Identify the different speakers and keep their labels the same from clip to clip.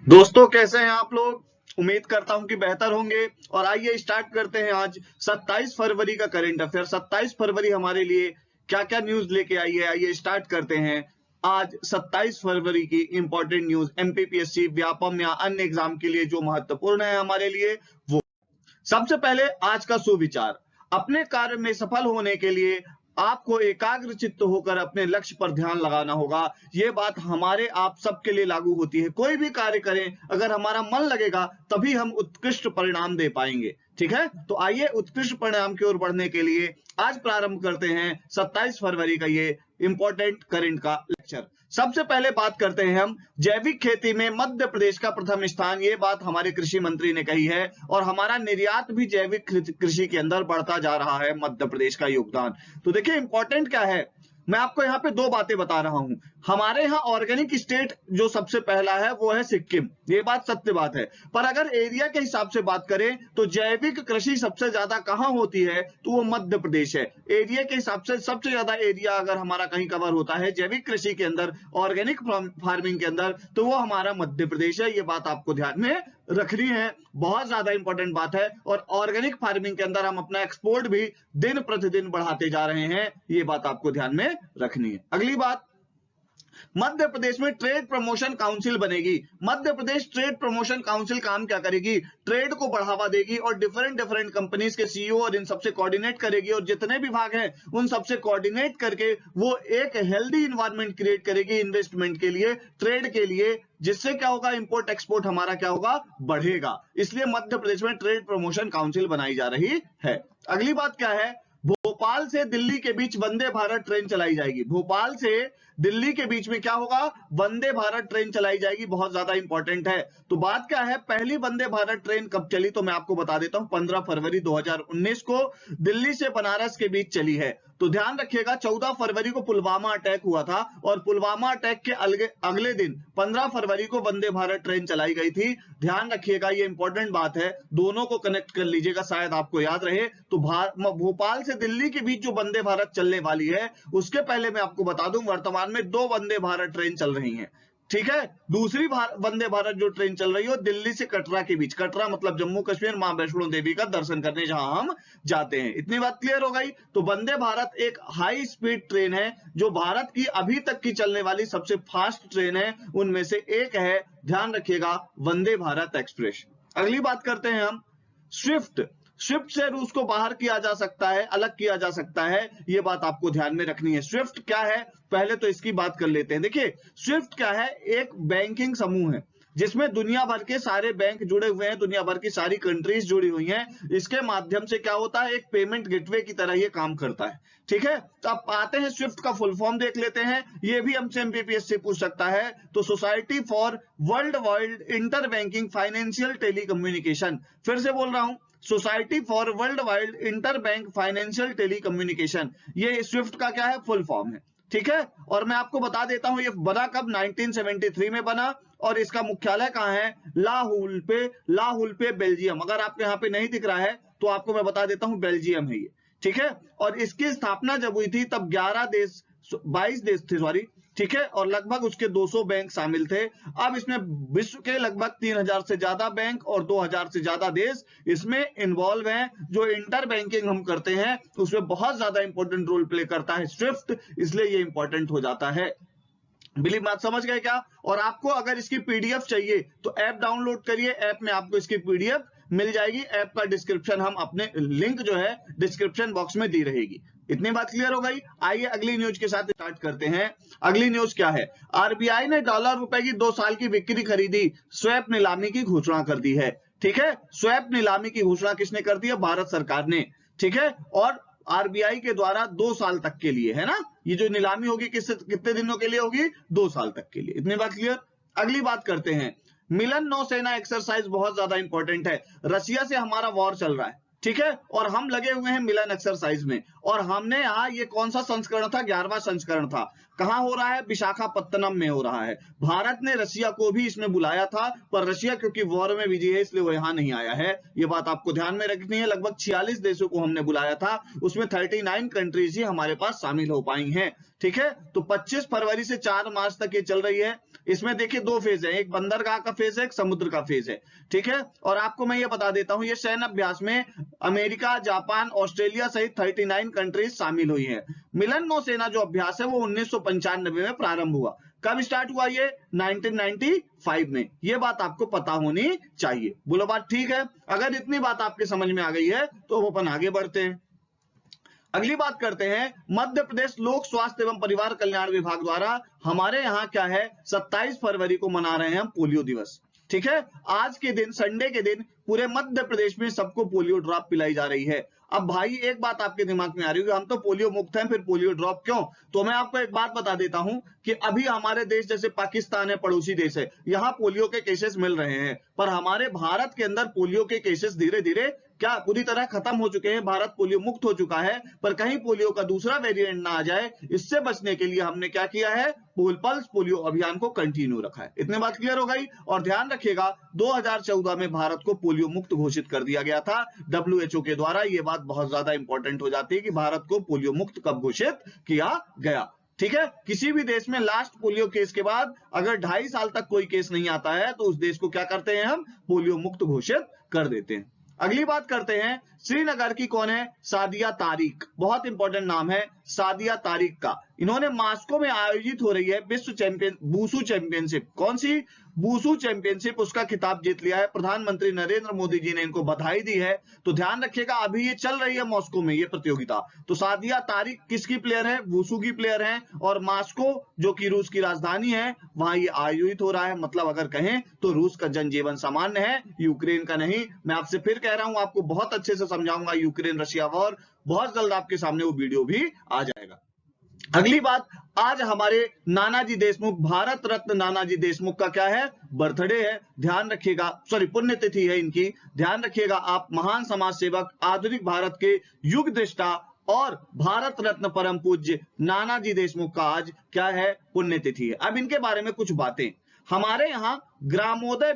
Speaker 1: दोस्तों कैसे हैं आप लोग। उम्मीद करता हूं कि बेहतर होंगे। और आइए स्टार्ट करते हैं आज 27 फरवरी का करंट अफेयर। 27 फरवरी हमारे लिए क्या क्या न्यूज लेके आई है, आइए स्टार्ट करते हैं। आज 27 फरवरी की इंपॉर्टेंट न्यूज एमपीपीएससी, व्यापम या अन्य एग्जाम के लिए जो महत्वपूर्ण है हमारे लिए वो। सबसे पहले आज का सुविचार। अपने कार्य में सफल होने के लिए आपको एकाग्र चित्त होकर अपने लक्ष्य पर ध्यान लगाना होगा। ये बात हमारे आप सबके लिए लागू होती है। कोई भी कार्य करें, अगर हमारा मन लगेगा तभी हम उत्कृष्ट परिणाम दे पाएंगे। ठीक है, तो आइए उत्कृष्ट परिणाम की ओर बढ़ने के लिए आज प्रारंभ करते हैं 27 फरवरी का ये इंपॉर्टेंट करंट का लेक्चर। सबसे पहले बात करते हैं हम जैविक खेती में मध्य प्रदेश का प्रथम स्थान। ये बात हमारे कृषि मंत्री ने कही है और हमारा निर्यात भी जैविक कृषि के अंदर बढ़ता जा रहा है। मध्य प्रदेश का योगदान तो देखिए इंपॉर्टेंट क्या है। मैं आपको यहाँ पे दो बातें बता रहा हूं। हमारे यहाँ ऑर्गेनिक स्टेट जो सबसे पहला है वो है सिक्किम, ये बात सत्य बात है। पर अगर एरिया के हिसाब से बात करें तो जैविक कृषि सबसे ज्यादा कहां होती है तो वो मध्य प्रदेश है। एरिया के हिसाब से सबसे ज्यादा एरिया अगर हमारा कहीं कवर होता है जैविक कृषि के अंदर, ऑर्गेनिक फार्मिंग के अंदर, तो वो हमारा मध्य प्रदेश है। ये बात आपको ध्यान में रखनी है, बहुत ज्यादा इंपॉर्टेंट बात है। और ऑर्गेनिक फार्मिंग के अंदर हम अपना एक्सपोर्ट भी दिन प्रतिदिन बढ़ाते जा रहे हैं, ये बात आपको ध्यान में रखनी है। अगली बात, मध्य प्रदेश में ट्रेड प्रमोशन काउंसिल बनेगी। Madhya Pradesh trade promotion council काम क्या करेगी, ट्रेड को बढ़ावा देगी और डिफरेंट डिफरेंट कंपनीज के सीईओ और इन सबसे कोऑर्डिनेट करेगी और जितने विभाग हैं उन सबसे कोऑर्डिनेट करके वो एक हेल्दी इन्वायरमेंट क्रिएट करेगी इन्वेस्टमेंट के लिए, ट्रेड के लिए, जिससे क्या होगा, इंपोर्ट एक्सपोर्ट हमारा क्या होगा, बढ़ेगा। इसलिए मध्य प्रदेश में ट्रेड प्रमोशन काउंसिल बनाई जा रही है। अगली बात क्या है, भोपाल से दिल्ली के बीच वंदे भारत ट्रेन चलाई जाएगी। भोपाल से दिल्ली के बीच में क्या होगा, वंदे भारत ट्रेन चलाई जाएगी, बहुत ज्यादा इंपॉर्टेंट है। तो बात क्या है, पहली वंदे भारत ट्रेन कब चली तो मैं आपको बता देता हूं, 15 फरवरी 2019 को दिल्ली से बनारस के बीच चली है। तो ध्यान रखिएगा 14 फरवरी को पुलवामा अटैक हुआ था और पुलवामा अटैक के अगले दिन 15 फरवरी को वंदे भारत ट्रेन चलाई गई थी। ध्यान रखिएगा, ये इंपॉर्टेंट बात है, दोनों को कनेक्ट कर लीजिएगा, शायद आपको याद रहे। तो भोपाल से दिल्ली के बीच जो वंदे भारत चलने वाली है, उसके पहले मैं आपको बता दूं वर्तमान में 2 वंदे भारत ट्रेन चल रही हैं। ठीक है, दूसरी वंदे भारत जो ट्रेन चल रही है दिल्ली से कटरा के बीच, कटरा मतलब जम्मू कश्मीर, मां वैष्णो देवी का दर्शन करने जहां हम जाते हैं। इतनी बात क्लियर हो गई। तो वंदे भारत एक हाई स्पीड ट्रेन है जो भारत की अभी तक की चलने वाली सबसे फास्ट ट्रेन है, उनमें से एक है, ध्यान रखिएगा, वंदे भारत एक्सप्रेस। अगली बात करते हैं हम स्विफ्ट। स्विफ्ट से रूस को बाहर किया जा सकता है, अलग किया जा सकता है, यह बात आपको ध्यान में रखनी है। स्विफ्ट क्या है, पहले तो इसकी बात कर लेते हैं। देखिए स्विफ्ट क्या है, एक बैंकिंग समूह है जिसमें दुनिया भर के सारे बैंक जुड़े हुए हैं, दुनिया भर की सारी कंट्रीज जुड़ी हुई हैं। इसके माध्यम से क्या होता है, एक पेमेंट गेटवे की तरह ये काम करता है। ठीक है, तो आप आते हैं स्विफ्ट का फुल फॉर्म देख लेते हैं, ये भी हमसे एमपीपीएससी पूछ सकता है। तो society for world wide inter banking financial telecommunication, फिर से बोल रहा हूं, society for world wide inter bank financial telecommunication, ये स्विफ्ट का क्या है, फुल फॉर्म है। ठीक है, और मैं आपको बता देता हूं ये बना कब, 1973 में बना और इसका मुख्यालय कहां है, लाहुल पे बेल्जियम। अगर आपके यहाँ पे नहीं दिख रहा है तो आपको मैं बता देता हूं, बेल्जियम है ये। ठीक है, और इसकी स्थापना जब हुई थी तब 22 देश थे, सॉरी, ठीक है, और लगभग उसके 200 बैंक शामिल थे। अब इसमें विश्व के लगभग 3000 से ज्यादा बैंक और 2000 से ज्यादा देश इसमें इन्वॉल्व हैं। जो इंटर बैंकिंग हम करते हैं उसमें बहुत ज्यादा इंपॉर्टेंट रोल प्ले करता है स्विफ्ट, इसलिए ये इंपॉर्टेंट हो जाता है। बिलीव बात समझ गए क्या। और आपको अगर इसकी पीडीएफ चाहिए तो ऐप डाउनलोड करिए, ऐप में आपको इसकी पीडीएफ मिल जाएगी। ऐप का डिस्क्रिप्शन हम अपने लिंक जो है डिस्क्रिप्शन बॉक्स में दी रहेगी। इतनी बात क्लियर हो गई। आइए अगली न्यूज के साथ स्टार्ट करते हैं। अगली न्यूज क्या है, आरबीआई ने डॉलर रुपए की 2 साल की बिक्री खरीदी, स्वैप नीलामी की घोषणा कर दी है। ठीक है, स्वैप नीलामी की घोषणा किसने कर दी है, भारत सरकार ने। ठीक है, और आरबीआई के द्वारा 2 साल तक के लिए, है ना, ये जो नीलामी होगी कितने दिनों के लिए होगी, 2 साल तक के लिए। इतनी बात क्लियर। अगली बात करते हैं, मिलन नौसेना एक्सरसाइज बहुत ज्यादा इंपॉर्टेंट है। रशिया से हमारा वॉर चल रहा है, ठीक है, और हम लगे हुए हैं मिलन एक्सरसाइज में। और हमने यहाँ ये कौन सा संस्करण था, 11वां संस्करण था। कहां हो रहा है, विशाखापत्तनम में हो रहा है। भारत ने रशिया को भी इसमें बुलाया था, पर रशिया क्योंकि वॉर में बिजी है इसलिए वो यहां नहीं आया है। ये बात आपको ध्यान में रखनी है। लगभग 46 देशों को हमने बुलाया था, उसमें 39 कंट्रीज ही हमारे पास शामिल हो पाई हैं। ठीक है, तो 25 फरवरी से 4 मार्च तक ये चल रही है। इसमें देखिए 2 फेज है, एक बंदरगाह का फेज है, एक समुद्र का फेज है। ठीक है, और आपको मैं ये बता देता हूं, ये सैन्य अभ्यास में अमेरिका, जापान, ऑस्ट्रेलिया सहित 39 कंट्रीज शामिल हुई हैं। मिलन नौसेना जो अभ्यास है वो 1995 में प्रारंभ हुआ। कब स्टार्ट हुआ ये, 1995 में। ये बात आपको पता होनी चाहिए। बोलो बात ठीक है। अगर इतनी बात आपके समझ में आ गई है तो अपन आगे बढ़ते हैं। अगली बात करते हैं, मध्य प्रदेश लोक स्वास्थ्य एवं परिवार कल्याण विभाग द्वारा हमारे यहाँ क्या है, 27 फरवरी को मना रहे हैं हम पोलियो दिवस। ठीक है, आज के दिन, संडे के दिन पूरे मध्य प्रदेश में सबको पोलियो ड्रॉप पिलाई जा रही है। अब भाई एक बात आपके दिमाग में आ रही होगी, हम तो पोलियो मुक्त हैं, फिर पोलियो ड्रॉप क्यों? तो मैं आपको एक बात बता देता हूं कि अभी हमारे देश जैसे पाकिस्तान है, पड़ोसी देश है, यहां पोलियो के केसेस मिल रहे हैं, पर हमारे भारत के अंदर पोलियो के केसेस धीरे धीरे क्या पूरी तरह खत्म हो चुके हैं। भारत पोलियो मुक्त हो चुका है, पर कहीं पोलियो का दूसरा वेरिएंट ना आ जाए, इससे बचने के लिए हमने क्या किया है, पल्स पोलियो अभियान को कंटिन्यू रखा है। इतने बात क्लियर हो गई। और ध्यान रखिएगा 2014 में भारत को पोलियो मुक्त घोषित कर दिया गया था WHO के द्वारा। यह बात बहुत ज्यादा इंपॉर्टेंट हो जाती है कि भारत को पोलियो मुक्त कब घोषित किया गया। ठीक है, किसी भी देश में लास्ट पोलियो केस के बाद अगर 2.5 साल तक कोई केस नहीं आता है तो उस देश को क्या करते हैं, हम पोलियो मुक्त घोषित कर देते हैं। अगली बात करते हैं, श्रीनगर की कौन है, सादिया तारिक। बहुत इंपॉर्टेंट नाम है सादिया तारिक का। इन्होंने मास्को में आयोजित हो रही है विश्व चैंपियन वुशु चैंपियनशिप, कौन सी, वुशु चैंपियनशिप, उसका खिताब जीत लिया है। प्रधानमंत्री नरेंद्र मोदी जी ने इनको बधाई दी है। तो ध्यान रखिएगा अभी ये चल रही है मॉस्को में ये प्रतियोगिता। तो सादिया तारिक किसकी प्लेयर है, वुशु की प्लेयर है, और मास्को जो कि रूस की राजधानी है वहां ये आयोजित हो रहा है। मतलब अगर कहें तो रूस का जनजीवन सामान्य है, यूक्रेन का नहीं। मैं आपसे फिर कह रहा हूं, आपको बहुत अच्छे से समझाऊंगा यूक्रेन रशिया वॉर, बहुत जल्द आपके सामने वो वीडियो भी आ जाएगा। अगली बात, आज हमारे नानाजी देशमुख, भारत रत्न नानाजी देशमुख का क्या है, बर्थडे है। ध्यान रखिएगा, सॉरी पुण्यतिथि है इनकी। ध्यान रखिएगा आप, महान समाज सेवक, आधुनिक भारत के युग दृष्टा और भारत रत्न परम पूज्य नानाजी देशमुख का आज क्या है, पुण्यतिथि है। अब इनके बारे में कुछ बातें। हमारे यहाँ ग्रामोदय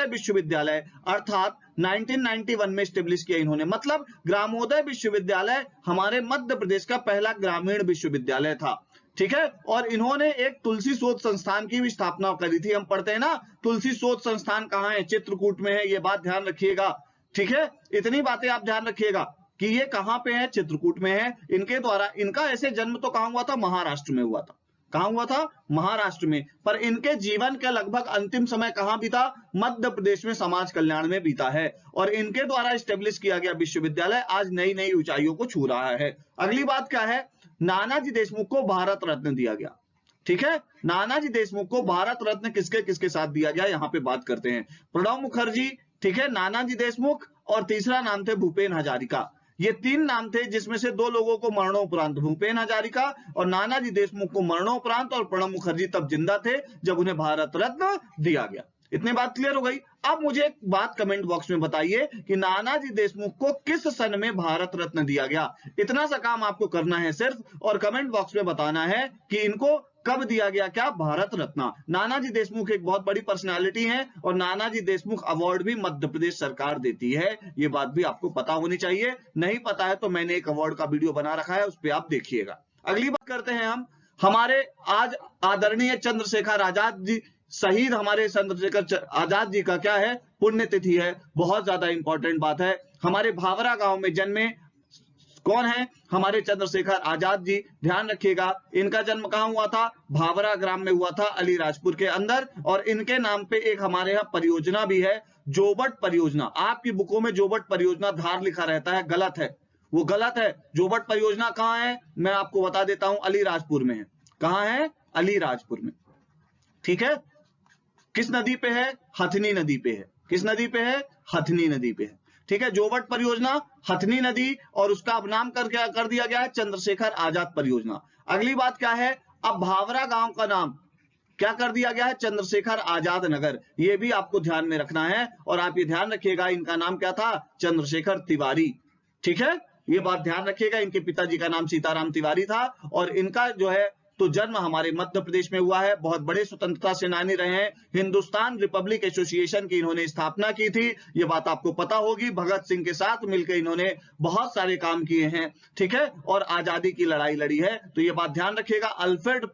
Speaker 1: विश्वविद्यालय अर्थात 1991 में स्टेब्लिश किया इन्होंने। मतलब ग्रामोदय विश्वविद्यालय हमारे मध्य प्रदेश का पहला ग्रामीण विश्वविद्यालय था। ठीक है, और इन्होंने एक तुलसी शोध संस्थान की भी स्थापना करी थी। हम पढ़ते हैं ना, तुलसी शोध संस्थान कहाँ है, चित्रकूट में है। ये बात ध्यान रखिएगा। ठीक है, इतनी बातें आप ध्यान रखिएगा कि ये कहां पे है, चित्रकूट में है। इनके द्वारा, इनका ऐसे जन्म तो कहां हुआ था, महाराष्ट्र में हुआ था। कहां हुआ था, महाराष्ट्र में। पर इनके जीवन का लगभग अंतिम समय कहां बीता, मध्य प्रदेश में समाज कल्याण में बीता है। और इनके द्वारा स्टेब्लिश किया गया विश्वविद्यालय आज नई नई ऊंचाइयों को छू रहा है। अगली बात क्या है, नानाजी देशमुख को भारत रत्न दिया गया। ठीक है, नानाजी देशमुख को भारत रत्न किसके किसके साथ दिया गया, यहां पे बात करते हैं। प्रणब मुखर्जी, ठीक है, नानाजी देशमुख, और तीसरा नाम थे भूपेन हजारिका। ये 3 नाम थे, जिसमें से 2 लोगों को मरणोपरांत, भूपेन हजारिका और नानाजी देशमुख को मरणोपरांत, और प्रणब मुखर्जी तब जिंदा थे जब उन्हें भारत रत्न दिया गया। इतनी बात क्लियर हो गई। अब मुझे एक बात कमेंट बॉक्स में बताइए कि नानाजी देशमुख को किस सन में भारत रत्न दिया गया। इतना सा काम आपको करना है सिर्फ, और कमेंट बॉक्स में बताना है कि इनको कब दिया गया क्या, भारत रत्न। नानाजी देशमुख एक बहुत बड़ी पर्सनालिटी है, और नानाजी देशमुख अवार्ड भी मध्य प्रदेश सरकार देती है। ये बात भी आपको पता होनी चाहिए। नहीं पता है तो मैंने एक अवार्ड का वीडियो बना रखा है, उस पर आप देखिएगा। अगली बात करते हैं हम, हमारे आज आदरणीय चंद्रशेखर आजाद जी, शहीद हमारे चंद्रशेखर आजाद जी का क्या है, पुण्यतिथि है। बहुत ज्यादा इंपॉर्टेंट बात है। हमारे भावरा गांव में जन्मे कौन है, हमारे चंद्रशेखर आजाद जी। ध्यान रखिएगा, इनका जन्म कहां हुआ था, भावरा ग्राम में हुआ था, अलीराजपुर के अंदर। और इनके नाम पे एक हमारे यहाँ परियोजना भी है, जोबट परियोजना। आपकी बुकों में जोबट परियोजना धार लिखा रहता है, गलत है, वो गलत है। जोबट परियोजना कहां है, मैं आपको बता देता हूं, अलीराजपुर में है। कहां है, अलीराजपुर में। ठीक है, किस नदी पे है, हथनी नदी पे है। किस नदी पे है, हथनी नदी पे है। ठीक है, जोबट परियोजना हथनी नदी, और उसका अब नाम कर दिया गया है चंद्रशेखर आजाद परियोजना। अगली बात क्या है, अब भावरा गांव का नाम क्या कर दिया गया है, चंद्रशेखर आजाद नगर। ये भी आपको ध्यान में रखना है, और आप ये ध्यान रखिएगा इनका नाम क्या था, चंद्रशेखर तिवारी। ठीक है, ये बात ध्यान रखिएगा। इनके पिताजी का नाम सीताराम तिवारी था और इनका जो है तो जन्म हमारे मध्य प्रदेश में हुआ है। बहुत बड़े स्वतंत्रता सेनानी रहे हैं। हिंदुस्तान रिपब्लिक एसोसिएशन की इन्होंने स्थापना की थी, ये बात आपको पता होगी। भगत सिंह के साथ मिलकर इन्होंने बहुत सारे काम किए हैं, ठीक है, और आजादी की लड़ाई लड़ी है। तो ये बात ध्यान रखिएगा। अल्फ्रेड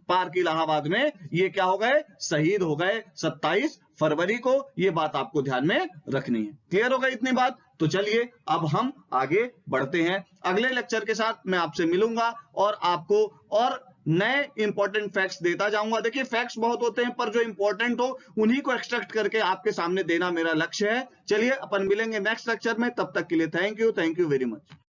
Speaker 1: पार्क इलाहाबाद में ये क्या हो गए, शहीद हो गए 27 फरवरी को। ये बात आपको ध्यान में रखनी है। क्लियर हो गई इतनी बात? तो चलिए अब हम आगे बढ़ते हैं। अगले लेक्चर के साथ मैं आपसे मिलूंगा और आपको और नए इंपॉर्टेंट फैक्ट्स देता जाऊंगा। देखिए फैक्ट्स बहुत होते हैं, पर जो इंपॉर्टेंट हो उन्हीं को एक्सट्रैक्ट करके आपके सामने देना मेरा लक्ष्य है। चलिए अपन मिलेंगे नेक्स्ट लेक्चर में, तब तक के लिए थैंक यू वेरी मच।